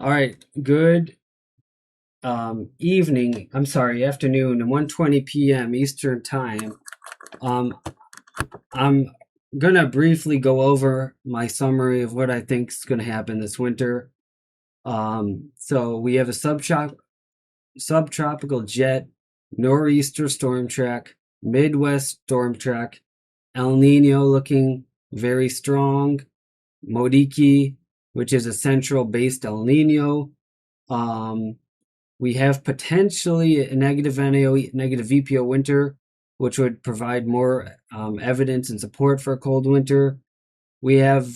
All right, good evening. I'm sorry, afternoon, 1:20 p.m. Eastern Time. Um, I'm gonna briefly go over my summary of what I think is gonna happen this winter. So we have a subtropical jet, nor'easter storm track, Midwest storm track, El Nino looking very strong, Modiki, which is a central based El Nino. Um, We have potentially a negative NAO, negative VPO winter, which would provide more evidence and support for a cold winter. We have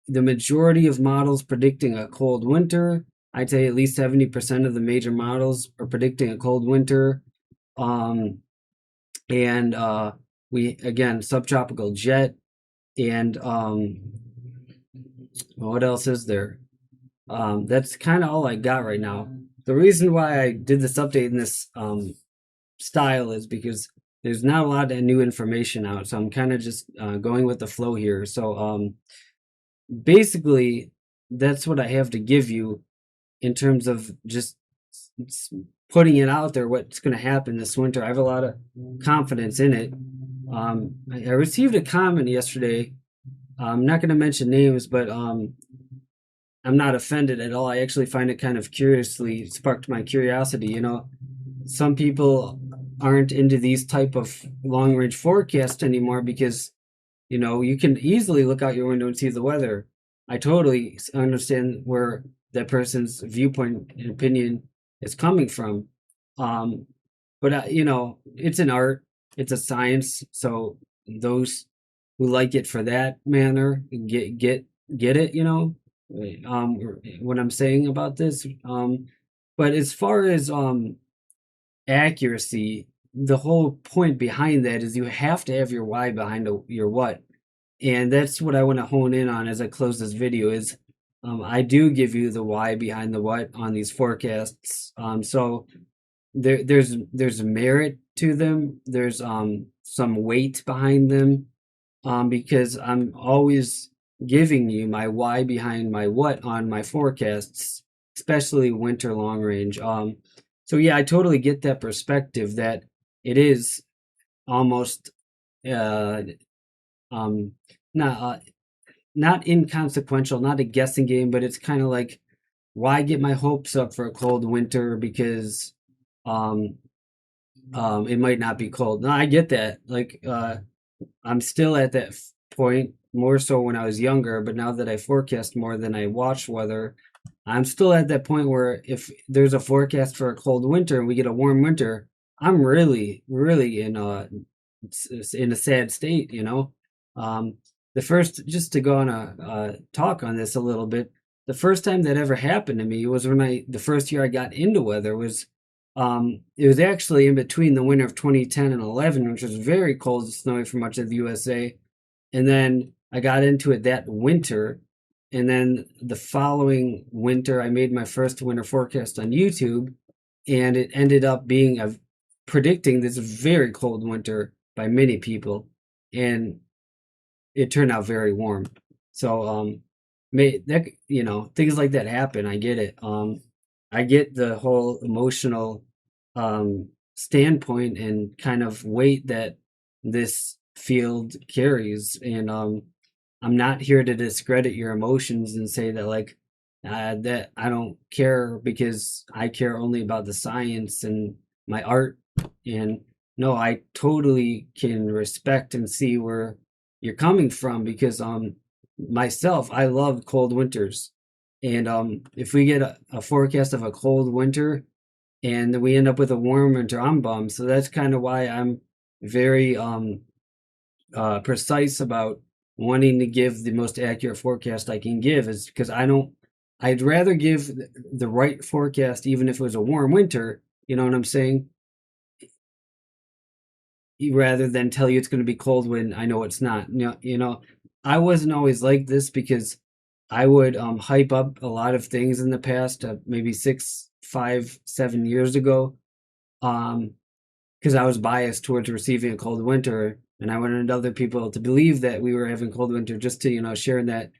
the majority of models predicting a cold winter. I'd say at least 70% of the major models are predicting a cold winter. Um, and we, again, subtropical jet. And what else is there? That's kind of all I got right now. The reason why I did this update in this style is because there's not a lot of new information out, so I'm kind of just going with the flow here. So basically, that's what I have to give you in terms of just putting it out there. What's going to happen this winter? I have a lot of confidence in it. I received a comment yesterday. I'm not going to mention names, but I'm not offended at all. I actually find it kind of curiously sparked my curiosity. Some people aren't into these type of long range forecasts anymore because you can easily look out your window and see the weather. I totally understand where that person's viewpoint and opinion is coming from. Um, but it's an art, it's a science. So those who like it for that manner get it. What I'm saying about this. But as far as accuracy, the whole point behind that is you have to have your why behind your what. And that's what I want to hone in on as I close this video is I do give you the why behind the what on these forecasts. So there's merit to them. There's some weight behind them because I'm always giving you my why behind my what on my forecasts, especially winter long range. So yeah, I totally get that perspective that it is almost uh, um, not not inconsequential, not a guessing game, but it's kind of like why get my hopes up for a cold winter because um, it might not be cold. No, I get that. Like I'm still at that point more so when I was younger, but now that I forecast more than I watch weather, I'm still at that point where if there's a forecast for a cold winter and we get a warm winter, I'm really, really in a sad state. Um, the first, just to go on a talk on this a little bit, the first time that ever happened to me was when the first year I got into weather was it was actually in between the winter of 2010 and 11, which was very cold and snowy for much of the USA. And then I got into it that winter. And then the following winter, I made my first winter forecast on YouTube, and it ended up being predicting this very cold winter by many people. And it turned out very warm. So, things like that happen. I get it. I get the whole emotional standpoint and kind of weight that this field carries. And I'm not here to discredit your emotions and say that that I don't care because I care only about the science and my art. And no, I totally can respect and see where you're coming from because myself, I love cold winters. And if we get a forecast of a cold winter and then we end up with a warm winter, I'm bummed. So that's kind of why I'm very precise about wanting to give the most accurate forecast I can give is because I'd rather give the right forecast even if it was a warm winter, you know what I'm saying? Rather than tell you it's going to be cold when I know it's not. I wasn't always like this because I would hype up a lot of things in the past, maybe 6, 5, 7 years ago, because I was biased towards receiving a cold winter, and I wanted other people to believe that we were having cold winter just to share that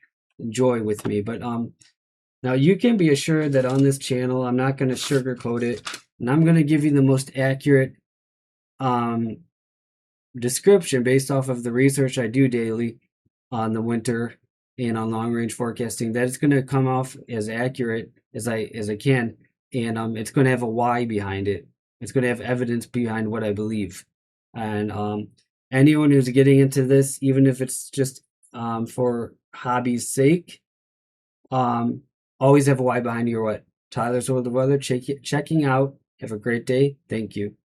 joy with me. But Now, you can be assured that on this channel, I'm not going to sugarcoat it, and I'm going to give you the most accurate um, description based off of the research I do daily on the winter and on long range forecasting. That it's going to come off as accurate as I can, and it's going to have a why behind it. It's going to have evidence behind what I believe, and anyone who's getting into this, even if it's just for hobby's sake, um, always have a why behind your what. Tyler's World of Weather, checking out. Have a great day. Thank you.